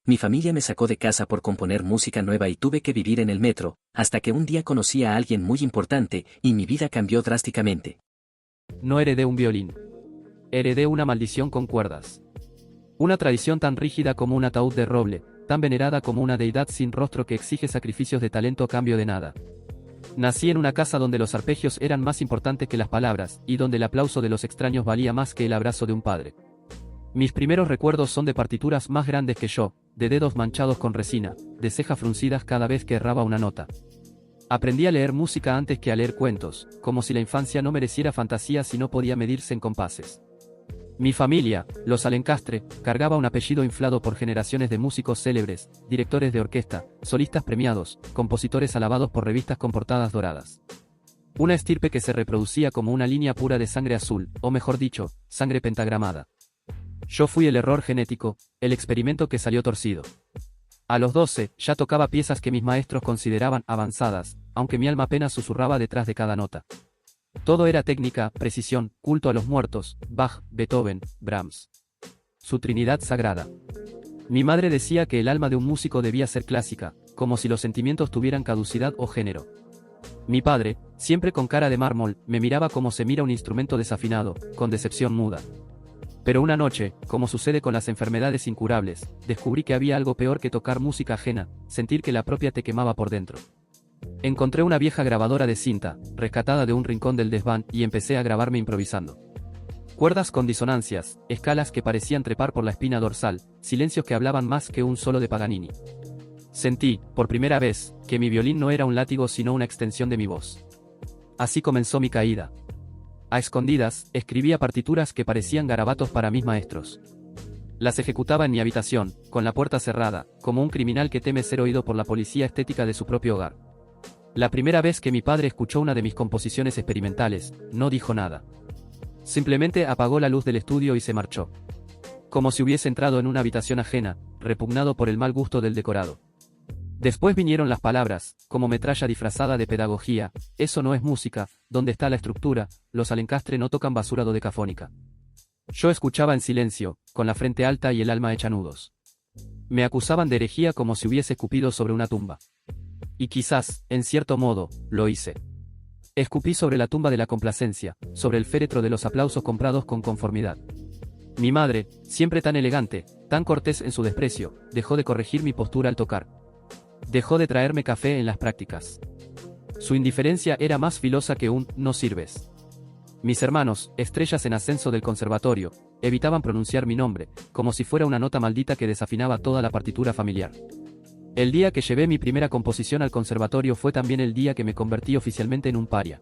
Mi familia me sacó de casa por componer música nueva y tuve que vivir en el metro, hasta que un día conocí a alguien muy importante y mi vida cambió drásticamente. No heredé un violín. Heredé una maldición con cuerdas. Una tradición tan rígida como un ataúd de roble, tan venerada como una deidad sin rostro que exige sacrificios de talento a cambio de nada. Nací en una casa donde los arpegios eran más importantes que las palabras, y donde el aplauso de los extraños valía más que el abrazo de un padre. Mis primeros recuerdos son de partituras más grandes que yo, de dedos manchados con resina, de cejas fruncidas cada vez que erraba una nota. Aprendí a leer música antes que a leer cuentos, como si la infancia no mereciera fantasía si no podía medirse en compases. Mi familia, los Alencastre, cargaba un apellido inflado por generaciones de músicos célebres, directores de orquesta, solistas premiados, compositores alabados por revistas con portadas doradas. Una estirpe que se reproducía como una línea pura de sangre azul, o mejor dicho, sangre pentagramada. Yo fui el error genético, el experimento que salió torcido. A los 12, ya tocaba piezas que mis maestros consideraban avanzadas, aunque mi alma apenas susurraba detrás de cada nota. Todo era técnica, precisión, culto a los muertos, Bach, Beethoven, Brahms. Su trinidad sagrada. Mi madre decía que el alma de un músico debía ser clásica, como si los sentimientos tuvieran caducidad o género. Mi padre, siempre con cara de mármol, me miraba como se mira un instrumento desafinado, con decepción muda. Pero una noche, como sucede con las enfermedades incurables, descubrí que había algo peor que tocar música ajena, sentir que la propia te quemaba por dentro. Encontré una vieja grabadora de cinta, rescatada de un rincón del desván, y empecé a grabarme improvisando. Cuerdas con disonancias, escalas que parecían trepar por la espina dorsal, silencios que hablaban más que un solo de Paganini. Sentí, por primera vez, que mi violín no era un látigo sino una extensión de mi voz. Así comenzó mi caída. A escondidas, escribía partituras que parecían garabatos para mis maestros. Las ejecutaba en mi habitación, con la puerta cerrada, como un criminal que teme ser oído por la policía estética de su propio hogar. La primera vez que mi padre escuchó una de mis composiciones experimentales, no dijo nada. Simplemente apagó la luz del estudio y se marchó. Como si hubiese entrado en una habitación ajena, repugnado por el mal gusto del decorado. Después vinieron las palabras, como metralla disfrazada de pedagogía: eso no es música, ¿dónde está la estructura? Los Alencastre no tocan basura dodecafónica. Yo escuchaba en silencio, con la frente alta y el alma hecha nudos. Me acusaban de herejía como si hubiese escupido sobre una tumba. Y quizás, en cierto modo, lo hice. Escupí sobre la tumba de la complacencia, sobre el féretro de los aplausos comprados con conformidad. Mi madre, siempre tan elegante, tan cortés en su desprecio, dejó de corregir mi postura al tocar. Dejó de traerme café en las prácticas. Su indiferencia era más filosa que un «no sirves». Mis hermanos, estrellas en ascenso del conservatorio, evitaban pronunciar mi nombre, como si fuera una nota maldita que desafinaba toda la partitura familiar. El día que llevé mi primera composición al conservatorio fue también el día que me convertí oficialmente en un paria.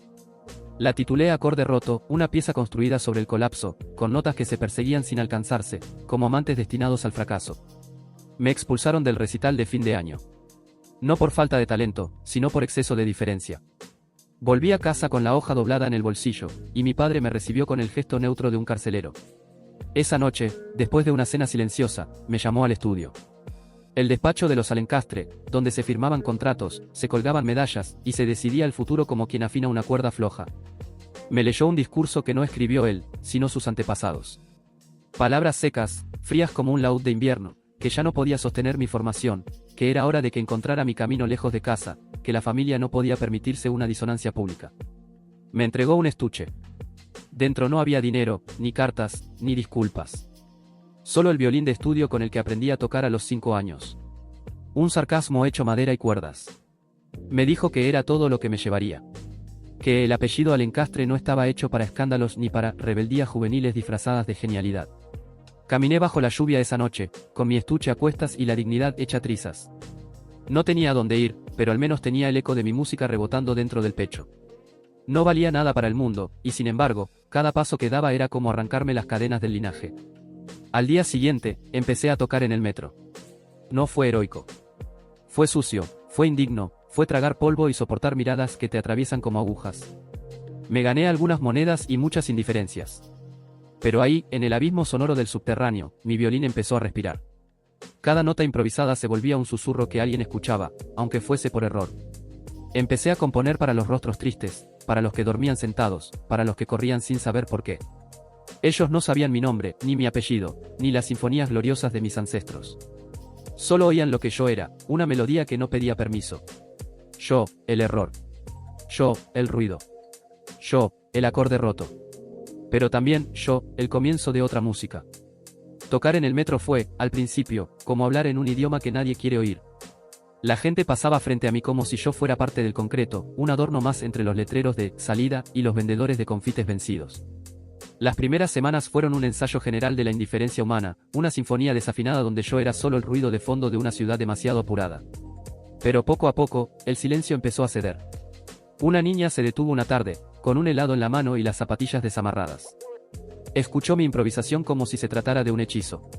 La titulé Acorde roto, una pieza construida sobre el colapso, con notas que se perseguían sin alcanzarse, como amantes destinados al fracaso. Me expulsaron del recital de fin de año. No por falta de talento, sino por exceso de diferencia. Volví a casa con la hoja doblada en el bolsillo, y mi padre me recibió con el gesto neutro de un carcelero. Esa noche, después de una cena silenciosa, me llamó al estudio. El despacho de los Alencastre, donde se firmaban contratos, se colgaban medallas, y se decidía el futuro como quien afina una cuerda floja. Me leyó un discurso que no escribió él, sino sus antepasados. Palabras secas, frías como un laúd de invierno, que ya no podía sostener mi formación, que era hora de que encontrara mi camino lejos de casa, que la familia no podía permitirse una disonancia pública. Me entregó un estuche. Dentro no había dinero, ni cartas, ni disculpas. Solo el violín de estudio con el que aprendí a tocar a los 5 años. Un sarcasmo hecho madera y cuerdas. Me dijo que era todo lo que me llevaría. Que el apellido Alencastre no estaba hecho para escándalos ni para rebeldías juveniles disfrazadas de genialidad. Caminé bajo la lluvia esa noche, con mi estuche a cuestas y la dignidad hecha trizas. No tenía a dónde ir, pero al menos tenía el eco de mi música rebotando dentro del pecho. No valía nada para el mundo, y sin embargo, cada paso que daba era como arrancarme las cadenas del linaje. Al día siguiente, empecé a tocar en el metro. No fue heroico. Fue sucio, fue indigno, fue tragar polvo y soportar miradas que te atraviesan como agujas. Me gané algunas monedas y muchas indiferencias. Pero ahí, en el abismo sonoro del subterráneo, mi violín empezó a respirar. Cada nota improvisada se volvía un susurro que alguien escuchaba, aunque fuese por error. Empecé a componer para los rostros tristes, para los que dormían sentados, para los que corrían sin saber por qué. Ellos no sabían mi nombre, ni mi apellido, ni las sinfonías gloriosas de mis ancestros. Solo oían lo que yo era, una melodía que no pedía permiso. Yo, el error. Yo, el ruido. Yo, el acorde roto. Pero también, yo, el comienzo de otra música. Tocar en el metro fue, al principio, como hablar en un idioma que nadie quiere oír. La gente pasaba frente a mí como si yo fuera parte del concreto, un adorno más entre los letreros de salida y los vendedores de confites vencidos. Las primeras semanas fueron un ensayo general de la indiferencia humana, una sinfonía desafinada donde yo era solo el ruido de fondo de una ciudad demasiado apurada. Pero poco a poco, el silencio empezó a ceder. Una niña se detuvo una tarde, con un helado en la mano y las zapatillas desamarradas. Escuchó mi improvisación como si se tratara de un hechizo.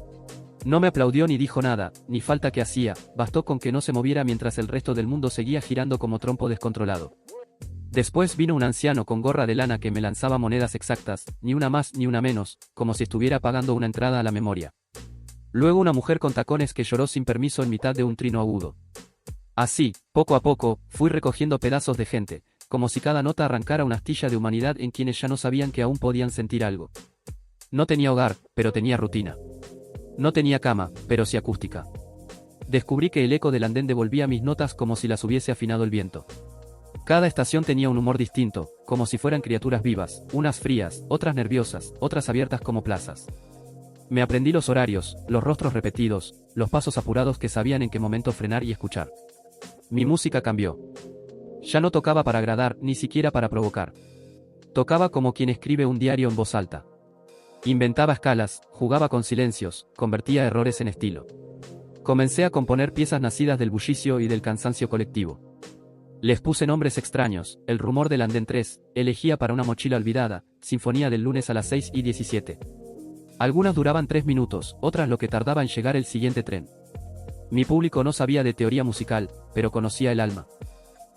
No me aplaudió ni dijo nada, ni falta que hacía, bastó con que no se moviera mientras el resto del mundo seguía girando como trompo descontrolado. Después vino un anciano con gorra de lana que me lanzaba monedas exactas, ni una más ni una menos, como si estuviera pagando una entrada a la memoria. Luego una mujer con tacones que lloró sin permiso en mitad de un trino agudo. Así, poco a poco, fui recogiendo pedazos de gente, como si cada nota arrancara una astilla de humanidad en quienes ya no sabían que aún podían sentir algo. No tenía hogar, pero tenía rutina. No tenía cama, pero sí acústica. Descubrí que el eco del andén devolvía mis notas como si las hubiese afinado el viento. Cada estación tenía un humor distinto, como si fueran criaturas vivas, unas frías, otras nerviosas, otras abiertas como plazas. Me aprendí los horarios, los rostros repetidos, los pasos apurados que sabían en qué momento frenar y escuchar. Mi música cambió. Ya no tocaba para agradar, ni siquiera para provocar. Tocaba como quien escribe un diario en voz alta. Inventaba escalas, jugaba con silencios, convertía errores en estilo. Comencé a componer piezas nacidas del bullicio y del cansancio colectivo. Les puse nombres extraños, El rumor del andén 3, Elegía para una mochila olvidada, Sinfonía del lunes a las 6:17. Algunas duraban 3 minutos, otras lo que tardaba en llegar el siguiente tren. Mi público no sabía de teoría musical, pero conocía el alma.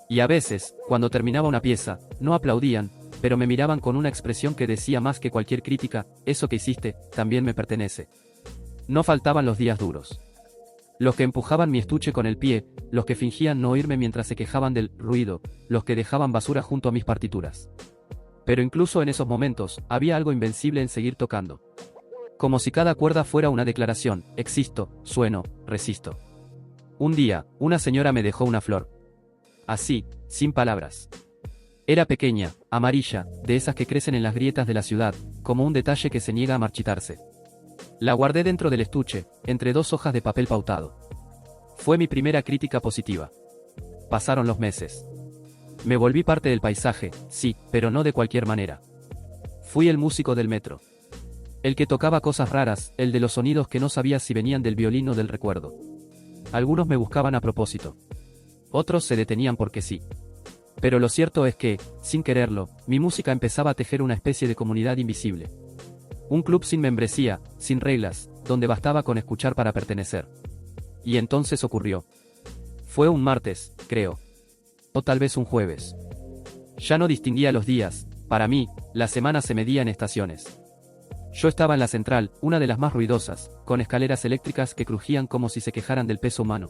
Y a veces, cuando terminaba una pieza, no aplaudían, pero me miraban con una expresión que decía más que cualquier crítica, eso que hiciste, también me pertenece. No faltaban los días duros. Los que empujaban mi estuche con el pie, los que fingían no oírme mientras se quejaban del ruido, los que dejaban basura junto a mis partituras. Pero incluso en esos momentos, había algo invencible en seguir tocando. Como si cada cuerda fuera una declaración, existo, sueno, resisto. Un día, una señora me dejó una flor. Así, sin palabras. Era pequeña, amarilla, de esas que crecen en las grietas de la ciudad, como un detalle que se niega a marchitarse. La guardé dentro del estuche, entre 2 hojas de papel pautado. Fue mi primera crítica positiva. Pasaron los meses. Me volví parte del paisaje, sí, pero no de cualquier manera. Fui el músico del metro. El que tocaba cosas raras, el de los sonidos que no sabía si venían del violín o del recuerdo. Algunos me buscaban a propósito. Otros se detenían porque sí. Pero lo cierto es que, sin quererlo, mi música empezaba a tejer una especie de comunidad invisible. Un club sin membresía, sin reglas, donde bastaba con escuchar para pertenecer. Y entonces ocurrió. Fue un martes, creo. O tal vez un jueves. Ya no distinguía los días, para mí, la semana se medía en estaciones. Yo estaba en la central, una de las más ruidosas, con escaleras eléctricas que crujían como si se quejaran del peso humano.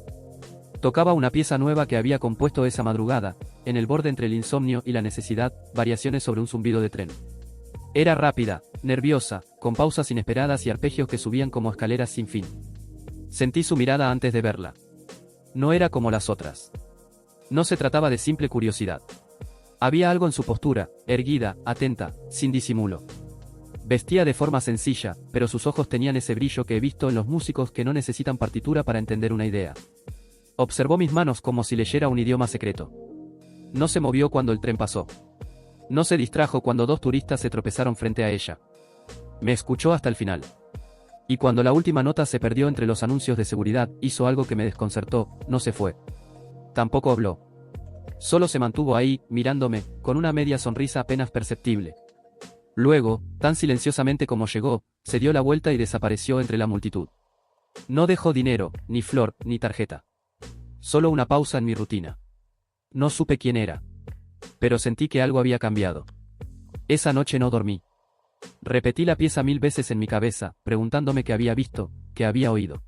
Tocaba una pieza nueva que había compuesto esa madrugada, en el borde entre el insomnio y la necesidad, variaciones sobre un zumbido de tren. Era rápida, nerviosa, con pausas inesperadas y arpegios que subían como escaleras sin fin. Sentí su mirada antes de verla. No era como las otras. No se trataba de simple curiosidad. Había algo en su postura, erguida, atenta, sin disimulo. Vestía de forma sencilla, pero sus ojos tenían ese brillo que he visto en los músicos que no necesitan partitura para entender una idea. Observó mis manos como si leyera un idioma secreto. No se movió cuando el tren pasó. No se distrajo cuando 2 turistas se tropezaron frente a ella. Me escuchó hasta el final. Y cuando la última nota se perdió entre los anuncios de seguridad, hizo algo que me desconcertó, no se fue. Tampoco habló. Solo se mantuvo ahí, mirándome, con una media sonrisa apenas perceptible. Luego, tan silenciosamente como llegó, se dio la vuelta y desapareció entre la multitud. No dejó dinero, ni flor, ni tarjeta. Solo una pausa en mi rutina. No supe quién era. Pero sentí que algo había cambiado. Esa noche no dormí. Repetí la pieza 1000 veces en mi cabeza, preguntándome qué había visto, qué había oído.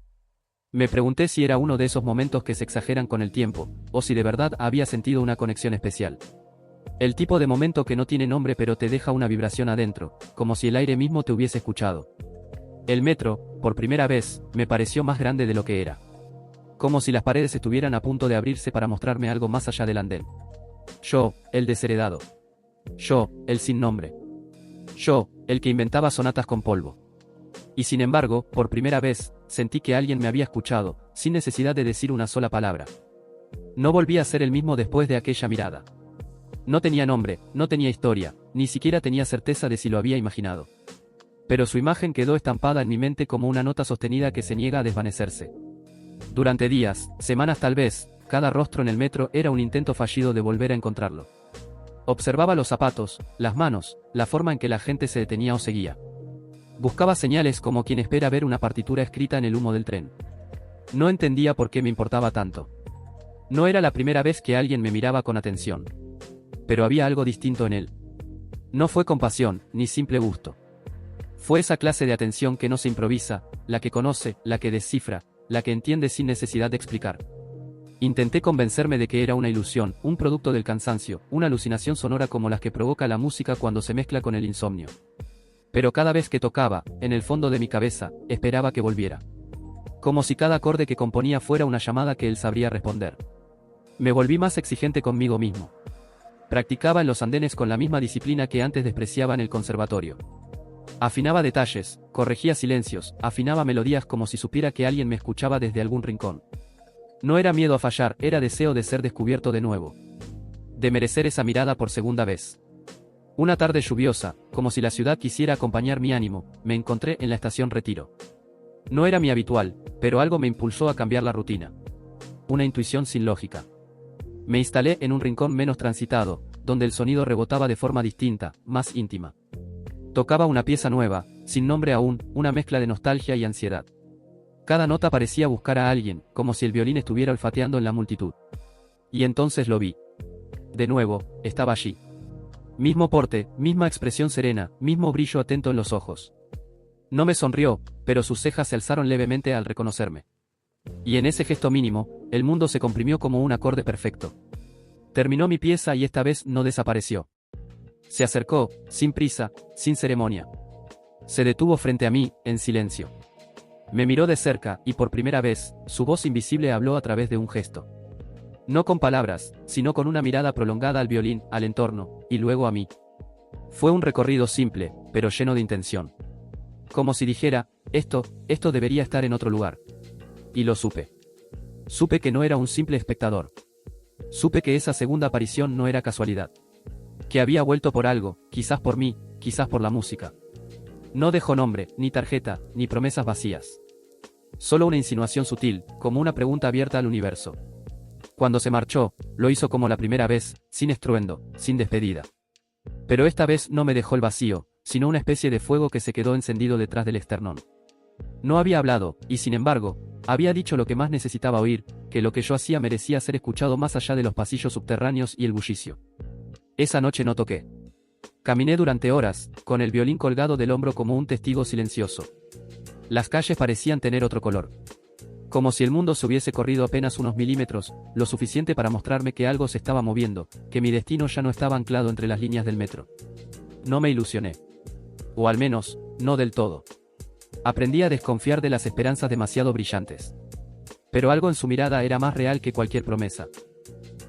Me pregunté si era uno de esos momentos que se exageran con el tiempo, o si de verdad había sentido una conexión especial. El tipo de momento que no tiene nombre pero te deja una vibración adentro, como si el aire mismo te hubiese escuchado. El metro, por primera vez, me pareció más grande de lo que era. como si las paredes estuvieran a punto de abrirse para mostrarme algo más allá del andén. Yo, el desheredado. Yo, el sin nombre. Yo, el que inventaba sonatas con polvo. Y sin embargo, por primera vez, sentí que alguien me había escuchado, sin necesidad de decir una sola palabra. No volví a ser el mismo después de aquella mirada. No tenía nombre, no tenía historia, ni siquiera tenía certeza de si lo había imaginado. Pero su imagen quedó estampada en mi mente como una nota sostenida que se niega a desvanecerse. Durante días, semanas tal vez, cada rostro en el metro era un intento fallido de volver a encontrarlo. Observaba los zapatos, las manos, la forma en que la gente se detenía o seguía. Buscaba señales como quien espera ver una partitura escrita en el humo del tren. No entendía por qué me importaba tanto. No era la primera vez que alguien me miraba con atención. Pero había algo distinto en él. No fue compasión, ni simple gusto. Fue esa clase de atención que no se improvisa, la que conoce, la que descifra, la que entiende sin necesidad de explicar. Intenté convencerme de que era una ilusión, un producto del cansancio, una alucinación sonora como las que provoca la música cuando se mezcla con el insomnio. Pero cada vez que tocaba, en el fondo de mi cabeza, esperaba que volviera. Como si cada acorde que componía fuera una llamada que él sabría responder. Me volví más exigente conmigo mismo. Practicaba en los andenes con la misma disciplina que antes despreciaba en el conservatorio. Afinaba detalles, corregía silencios, afinaba melodías como si supiera que alguien me escuchaba desde algún rincón. No era miedo a fallar, era deseo de ser descubierto de nuevo. De merecer esa mirada por segunda vez. Una tarde lluviosa, como si la ciudad quisiera acompañar mi ánimo, me encontré en la estación Retiro. No era mi habitual, pero algo me impulsó a cambiar la rutina. Una intuición sin lógica. Me instalé en un rincón menos transitado, donde el sonido rebotaba de forma distinta, más íntima. Tocaba una pieza nueva, sin nombre aún, una mezcla de nostalgia y ansiedad. Cada nota parecía buscar a alguien, como si el violín estuviera olfateando en la multitud. Y entonces lo vi. De nuevo, estaba allí. Mismo porte, misma expresión serena, mismo brillo atento en los ojos. No me sonrió, pero sus cejas se alzaron levemente al reconocerme. Y en ese gesto mínimo, el mundo se comprimió como un acorde perfecto. Terminó mi pieza y esta vez no desapareció. Se acercó, sin prisa, sin ceremonia. Se detuvo frente a mí, en silencio. Me miró de cerca, y por primera vez, su voz invisible habló a través de un gesto. No con palabras, sino con una mirada prolongada al violín, al entorno, y luego a mí. Fue un recorrido simple, pero lleno de intención. Como si dijera, esto debería estar en otro lugar. Y lo supe. Supe que no era un simple espectador. Supe que esa segunda aparición no era casualidad. Que había vuelto por algo, quizás por mí, quizás por la música. No dejó nombre, ni tarjeta, ni promesas vacías. Solo una insinuación sutil, como una pregunta abierta al universo. Cuando se marchó, lo hizo como la primera vez, sin estruendo, sin despedida. Pero esta vez no me dejó el vacío, sino una especie de fuego que se quedó encendido detrás del esternón. No había hablado, y sin embargo, había dicho lo que más necesitaba oír, que lo que yo hacía merecía ser escuchado más allá de los pasillos subterráneos y el bullicio. Esa noche no toqué. Caminé durante horas, con el violín colgado del hombro como un testigo silencioso. Las calles parecían tener otro color. Como si el mundo se hubiese corrido apenas unos milímetros, lo suficiente para mostrarme que algo se estaba moviendo, que mi destino ya no estaba anclado entre las líneas del metro. No me ilusioné. O al menos, no del todo. Aprendí a desconfiar de las esperanzas demasiado brillantes. Pero algo en su mirada era más real que cualquier promesa.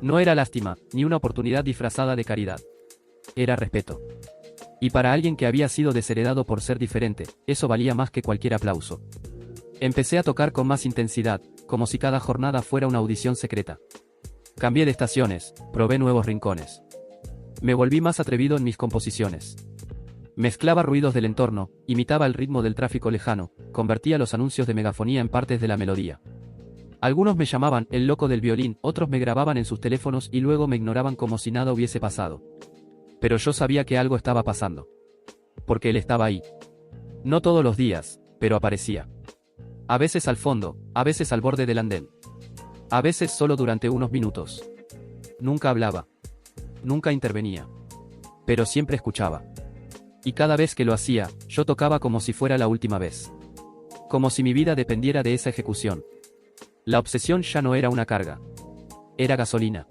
No era lástima, ni una oportunidad disfrazada de caridad. Era respeto. Y para alguien que había sido desheredado por ser diferente, eso valía más que cualquier aplauso. Empecé a tocar con más intensidad, como si cada jornada fuera una audición secreta. Cambié de estaciones, probé nuevos rincones. Me volví más atrevido en mis composiciones. Mezclaba ruidos del entorno, imitaba el ritmo del tráfico lejano, convertía los anuncios de megafonía en partes de la melodía. Algunos me llamaban el loco del violín, otros me grababan en sus teléfonos y luego me ignoraban como si nada hubiese pasado. Pero yo sabía que algo estaba pasando. Porque él estaba ahí. No todos los días, pero aparecía. A veces al fondo, a veces al borde del andén. A veces solo durante unos minutos. Nunca hablaba. Nunca intervenía. Pero siempre escuchaba. Y cada vez que lo hacía, yo tocaba como si fuera la última vez. Como si mi vida dependiera de esa ejecución. La obsesión ya no era una carga. Era gasolina.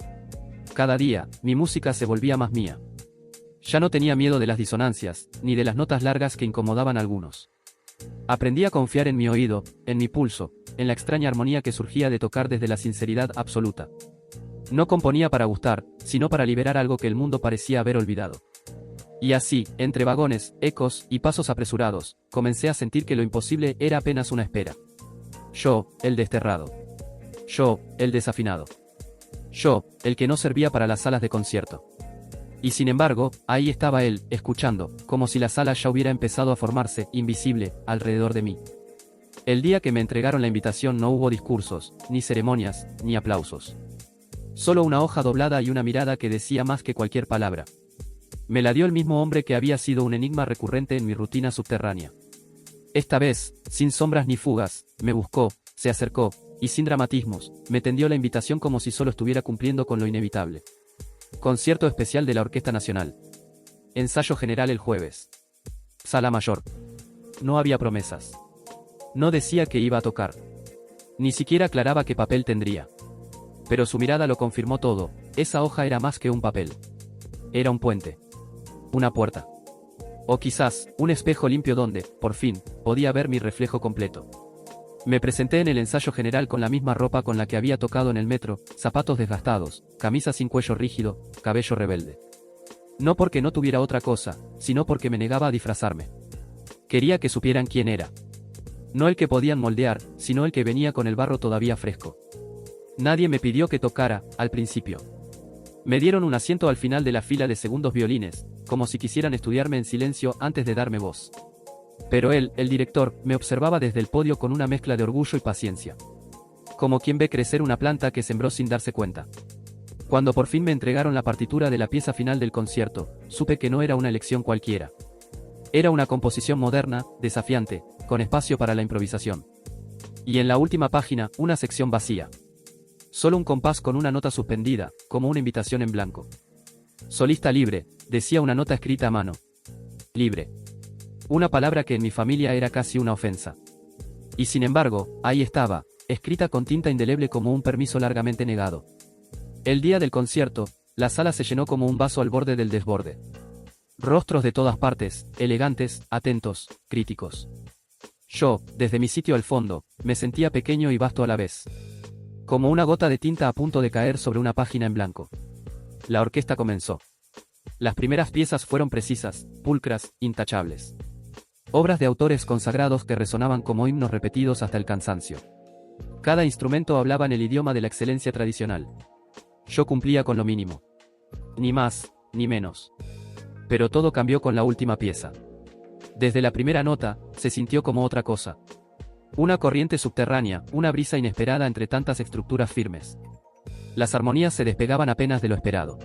Cada día, mi música se volvía más mía. Ya no tenía miedo de las disonancias, ni de las notas largas que incomodaban a algunos. Aprendí a confiar en mi oído, en mi pulso, en la extraña armonía que surgía de tocar desde la sinceridad absoluta. No componía para gustar, sino para liberar algo que el mundo parecía haber olvidado. Y así, entre vagones, ecos y pasos apresurados, comencé a sentir que lo imposible era apenas una espera. Yo, el desterrado. Yo, el desafinado. Yo, el que no servía para las salas de concierto. Y sin embargo, ahí estaba él, escuchando, como si la sala ya hubiera empezado a formarse, invisible, alrededor de mí. El día que me entregaron la invitación no hubo discursos, ni ceremonias, ni aplausos. Solo una hoja doblada y una mirada que decía más que cualquier palabra. Me la dio el mismo hombre que había sido un enigma recurrente en mi rutina subterránea. Esta vez, sin sombras ni fugas, me buscó, se acercó, y sin dramatismos, me tendió la invitación como si solo estuviera cumpliendo con lo inevitable. Concierto especial de la Orquesta Nacional. Ensayo general el jueves. Sala mayor. No había promesas. No decía que iba a tocar. Ni siquiera aclaraba qué papel tendría. Pero su mirada lo confirmó todo, esa hoja era más que un papel. Era un puente. Una puerta. O quizás, un espejo limpio donde, por fin, podía ver mi reflejo completo. Me presenté en el ensayo general con la misma ropa con la que había tocado en el metro, zapatos desgastados, camisa sin cuello rígido, cabello rebelde. No porque no tuviera otra cosa, sino porque me negaba a disfrazarme. Quería que supieran quién era. No el que podían moldear, sino el que venía con el barro todavía fresco. Nadie me pidió que tocara, al principio. Me dieron un asiento al final de la fila de segundos violines, como si quisieran estudiarme en silencio antes de darme voz. Pero él, el director, me observaba desde el podio con una mezcla de orgullo y paciencia. Como quien ve crecer una planta que sembró sin darse cuenta. Cuando por fin me entregaron la partitura de la pieza final del concierto, supe que no era una elección cualquiera. Era una composición moderna, desafiante, con espacio para la improvisación. Y en la última página, una sección vacía. Solo un compás con una nota suspendida, como una invitación en blanco. Solista libre, decía una nota escrita a mano. Libre. Una palabra que en mi familia era casi una ofensa. Y sin embargo, ahí estaba, escrita con tinta indeleble como un permiso largamente negado. El día del concierto, la sala se llenó como un vaso al borde del desborde. Rostros de todas partes, elegantes, atentos, críticos. Yo, desde mi sitio al fondo, me sentía pequeño y vasto a la vez. Como una gota de tinta a punto de caer sobre una página en blanco. La orquesta comenzó. Las primeras piezas fueron precisas, pulcras, intachables. Obras de autores consagrados que resonaban como himnos repetidos hasta el cansancio. Cada instrumento hablaba en el idioma de la excelencia tradicional. Yo cumplía con lo mínimo. Ni más, ni menos. Pero todo cambió con la última pieza. Desde la primera nota, se sintió como otra cosa. Una corriente subterránea, una brisa inesperada entre tantas estructuras firmes. Las armonías se despegaban apenas de lo esperado.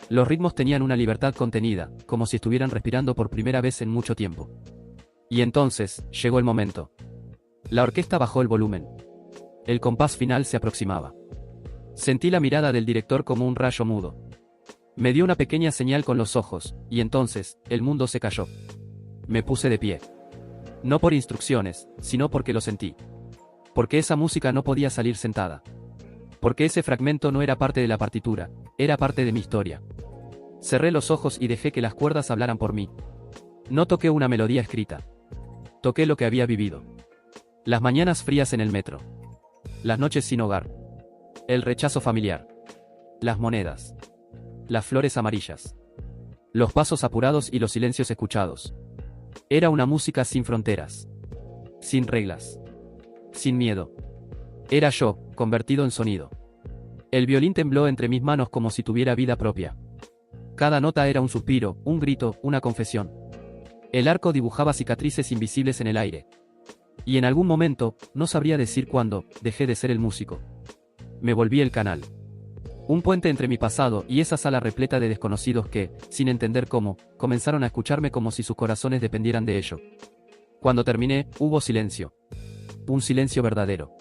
Los ritmos tenían una libertad contenida, como si estuvieran respirando por primera vez en mucho tiempo. Y entonces, llegó el momento. La orquesta bajó el volumen. El compás final se aproximaba. Sentí la mirada del director como un rayo mudo. Me dio una pequeña señal con los ojos, y entonces, el mundo se cayó. Me puse de pie. No por instrucciones, sino porque lo sentí. Porque esa música no podía salir sentada. Porque ese fragmento no era parte de la partitura, era parte de mi historia. Cerré los ojos y dejé que las cuerdas hablaran por mí. No toqué una melodía escrita. Toqué lo que había vivido. Las mañanas frías en el metro. Las noches sin hogar. El rechazo familiar. Las monedas. Las flores amarillas. Los pasos apurados y los silencios escuchados. Era una música sin fronteras. Sin reglas. Sin miedo. Era yo, convertido en sonido. El violín tembló entre mis manos como si tuviera vida propia. Cada nota era un suspiro, un grito, una confesión. El arco dibujaba cicatrices invisibles en el aire. Y en algún momento, no sabría decir cuándo, dejé de ser el músico. Me volví el canal. Un puente entre mi pasado y esa sala repleta de desconocidos que, sin entender cómo, comenzaron a escucharme como si sus corazones dependieran de ello. Cuando terminé, hubo silencio. Un silencio verdadero.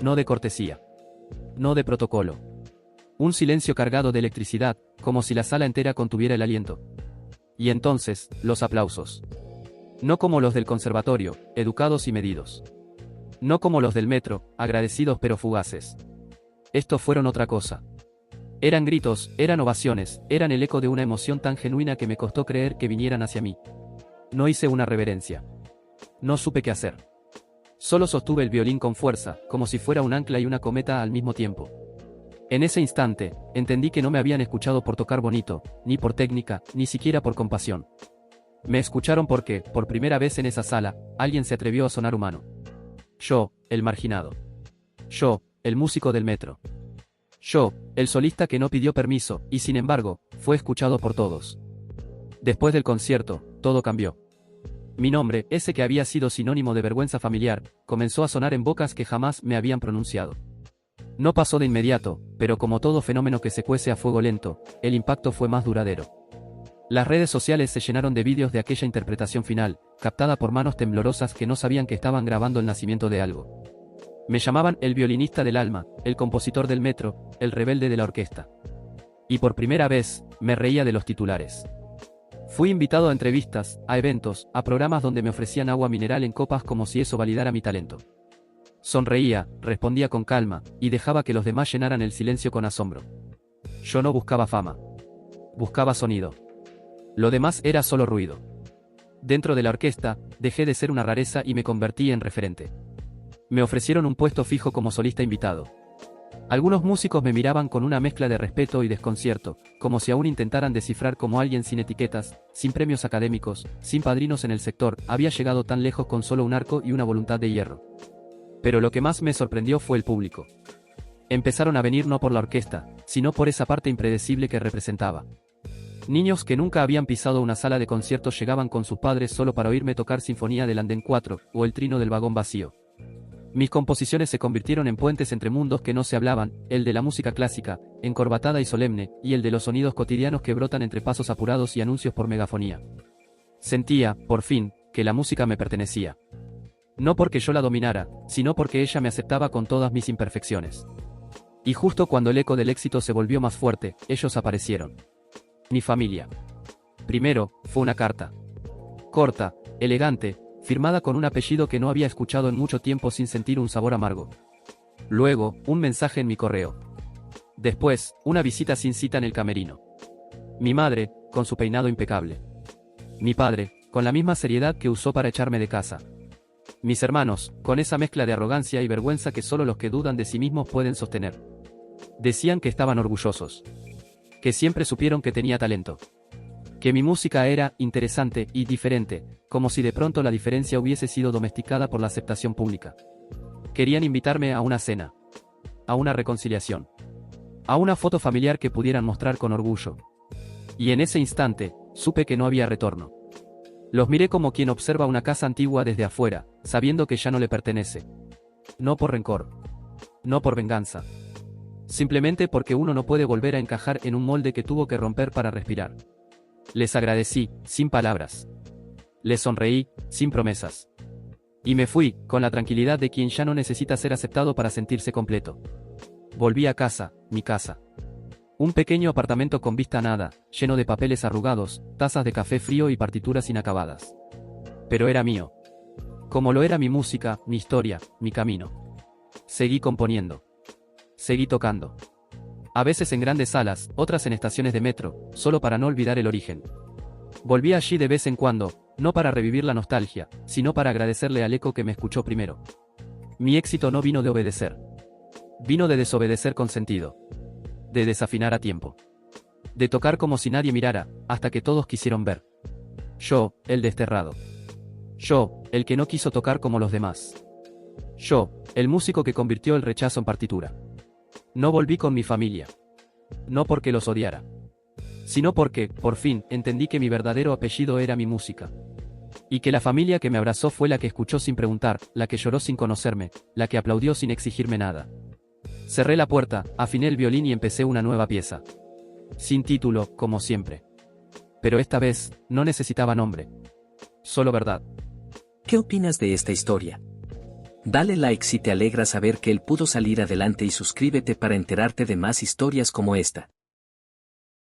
No de cortesía. No de protocolo. Un silencio cargado de electricidad, como si la sala entera contuviera el aliento. Y entonces, los aplausos. No como los del conservatorio, educados y medidos. No como los del metro, agradecidos pero fugaces. Estos fueron otra cosa. Eran gritos, eran ovaciones, eran el eco de una emoción tan genuina que me costó creer que vinieran hacia mí. No hice una reverencia. No supe qué hacer. Solo sostuve el violín con fuerza, como si fuera un ancla y una cometa al mismo tiempo. En ese instante, entendí que no me habían escuchado por tocar bonito, ni por técnica, ni siquiera por compasión. Me escucharon porque, por primera vez en esa sala, alguien se atrevió a sonar humano. Yo, el marginado. Yo, el músico del metro. Yo, el solista que no pidió permiso, y sin embargo, fue escuchado por todos. Después del concierto, todo cambió. Mi nombre, ese que había sido sinónimo de vergüenza familiar, comenzó a sonar en bocas que jamás me habían pronunciado. No pasó de inmediato, pero como todo fenómeno que se cuece a fuego lento, el impacto fue más duradero. Las redes sociales se llenaron de vídeos de aquella interpretación final, captada por manos temblorosas que no sabían que estaban grabando el nacimiento de algo. Me llamaban el violinista del alma, el compositor del metro, el rebelde de la orquesta. Y por primera vez, me reía de los titulares. Fui invitado a entrevistas, a eventos, a programas donde me ofrecían agua mineral en copas como si eso validara mi talento. Sonreía, respondía con calma, y dejaba que los demás llenaran el silencio con asombro. Yo no buscaba fama. Buscaba sonido. Lo demás era solo ruido. Dentro de la orquesta, dejé de ser una rareza y me convertí en referente. Me ofrecieron un puesto fijo como solista invitado. Algunos músicos me miraban con una mezcla de respeto y desconcierto, como si aún intentaran descifrar cómo alguien sin etiquetas, sin premios académicos, sin padrinos en el sector, había llegado tan lejos con solo un arco y una voluntad de hierro. Pero lo que más me sorprendió fue el público. Empezaron a venir no por la orquesta, sino por esa parte impredecible que representaba. Niños que nunca habían pisado una sala de conciertos llegaban con sus padres solo para oírme tocar Sinfonía del Andén 4, o el trino del vagón vacío. Mis composiciones se convirtieron en puentes entre mundos que no se hablaban, el de la música clásica, encorbatada y solemne, y el de los sonidos cotidianos que brotan entre pasos apurados y anuncios por megafonía. Sentía, por fin, que la música me pertenecía. No porque yo la dominara, sino porque ella me aceptaba con todas mis imperfecciones. Y justo cuando el eco del éxito se volvió más fuerte, ellos aparecieron. Mi familia. Primero, fue una carta. Corta, elegante, firmada con un apellido que no había escuchado en mucho tiempo sin sentir un sabor amargo. Luego, un mensaje en mi correo. Después, una visita sin cita en el camerino. Mi madre, con su peinado impecable. Mi padre, con la misma seriedad que usó para echarme de casa. Mis hermanos, con esa mezcla de arrogancia y vergüenza que solo los que dudan de sí mismos pueden sostener. Decían que estaban orgullosos. Que siempre supieron que tenía talento. Que mi música era interesante y diferente, como si de pronto la diferencia hubiese sido domesticada por la aceptación pública. Querían invitarme a una cena. A una reconciliación. A una foto familiar que pudieran mostrar con orgullo. Y en ese instante, supe que no había retorno. Los miré como quien observa una casa antigua desde afuera, sabiendo que ya no le pertenece. No por rencor. No por venganza. Simplemente porque uno no puede volver a encajar en un molde que tuvo que romper para respirar. Les agradecí, sin palabras. Les sonreí, sin promesas. Y me fui, con la tranquilidad de quien ya no necesita ser aceptado para sentirse completo. Volví a casa, mi casa. Un pequeño apartamento con vista a nada, lleno de papeles arrugados, tazas de café frío y partituras inacabadas. Pero era mío. Como lo era mi música, mi historia, mi camino. Seguí componiendo. Seguí tocando. A veces en grandes salas, otras en estaciones de metro, solo para no olvidar el origen. Volví allí de vez en cuando, no para revivir la nostalgia, sino para agradecerle al eco que me escuchó primero. Mi éxito no vino de obedecer. Vino de desobedecer con sentido. De desafinar a tiempo. De tocar como si nadie mirara, hasta que todos quisieron ver. Yo, el desterrado. Yo, el que no quiso tocar como los demás. Yo, el músico que convirtió el rechazo en partitura. No volví con mi familia. No porque los odiara. Sino porque, por fin, entendí que mi verdadero apellido era mi música. Y que la familia que me abrazó fue la que escuchó sin preguntar, la que lloró sin conocerme, la que aplaudió sin exigirme nada. Cerré la puerta, afiné el violín y empecé una nueva pieza. Sin título, como siempre. Pero esta vez, no necesitaba nombre. Solo verdad. ¿Qué opinas de esta historia? Dale like si te alegra saber que él pudo salir adelante y suscríbete para enterarte de más historias como esta.